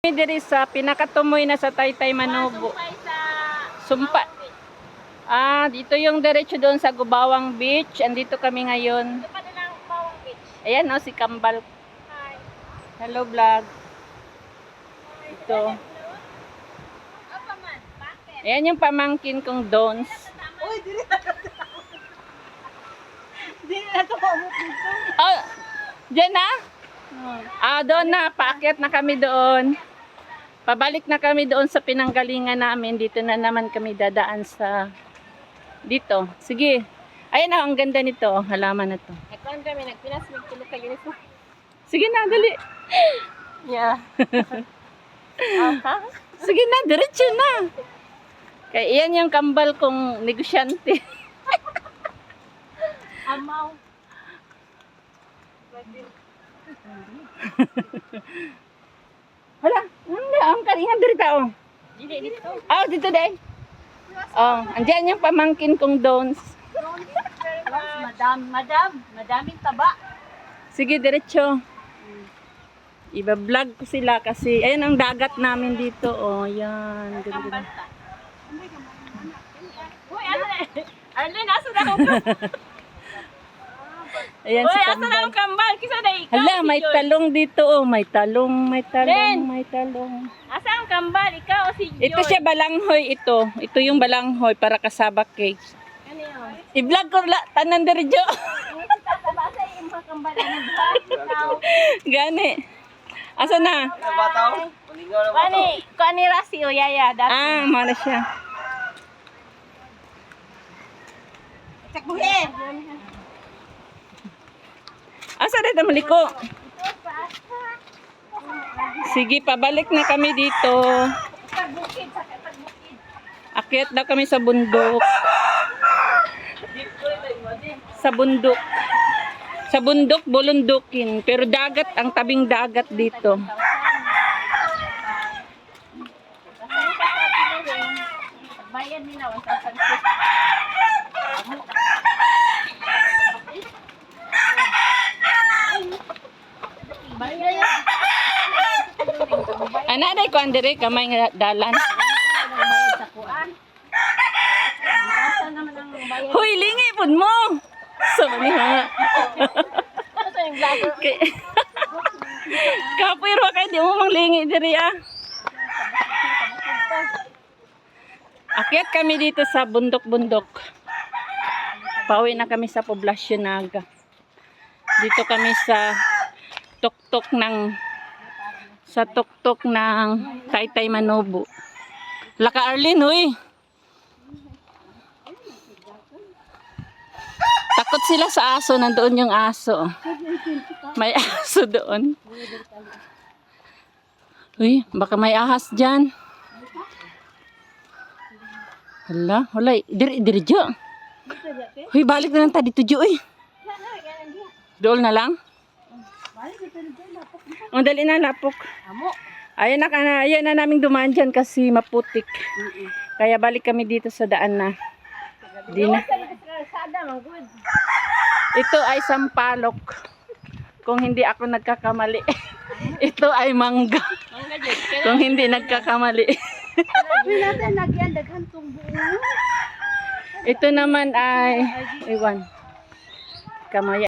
Diri sa pinakatumoy na sa Taytay Manobo. Sumpa. Dito yung diretso doon sa Gubawang Beach. Andito kami ngayon. Ito pa din ang Gubawang Beach. Ayan si Kambal. Hi. Hello vlog. Ito. Apa man? Bakit? Ayan yung pamangkin kong Dons. Uy, dili na ito. Dili na ito maumot dito. Oh, dyan na? Doon na. Paakyat na kami doon. Pabalik na kami doon sa pinanggalingan namin. Dito na naman kami dadaan sa dito. Sige. Ayan na, ang ganda nito. Halaman na to. Nagkuhan kami, nagpinas, magtulog ka uniform. Sige na, dali. Yeah. Sige na, diretso na. Kaya iyan yung kambal kong negosyante. Amaw. Hala, ang kalingan dito oh. Dito. Dito day. Andiyan yung pamangkin kong Dons. Madaming taba. Sige, diretso. Iba-vlog ko sila kasi ayan ang dagat namin dito. Yan. Ganda. Uy, Arlene, asa na ako? Ayan Uy, si asa na Kambal. ako kambal? Kisa na ikaw. Hala, may talong dito oh. May talong. Len! May talong. Asa ang kambal? Ikaw o si Joy? Ito siya balanghoy ito. Ito yung balanghoy para kasaba cake. Ano yun? I-vlog ko tanan diretso. Basa yung mga kambal. Ikaw. Gani. Asa na? Kani Rasi o Yaya. Mana siya. Sakbuhin. Asa dito maliko? Sige, pabalik na kami dito. Pagbukid. Pagbukid. Akyat daw kami sa bundok. Sa bundok. Sa bundok, bulundukin. Pero dagat, ang tabing dagat dito. Bayan nila. 1,000. Bayan. Ana day ko andere kamay nga dalan. Bayad sa kuan. Asa naman ang bayad? Hoy, lingi pud mo. So mani ha. Asa yung vlogger? Kapiro kay di mo manglingi diri ah. Akyat kami dito sa bundok-bundok. Pauwi na kami sa poblasyon Naga. Dito kami sa tuktok ng Taytay Manobo. Laka Arlene, huy. Takot sila sa aso. Nandoon yung aso. May aso doon. Huy, baka may ahas dyan. Hala, wala. Diri, Jo. Huy, balik na lang tayo dito, Jo. Doon na lang. Dali na, lapok. Amo. Ayun na naming dumaan dyan kasi maputik. Kaya balik kami dito sa daan na. Di na. Ito ay sampalok. Kung hindi ako nagkakamali. Ito ay mangga. Kung hindi nagkakamali. Ito naman ay iwan. Kamaya.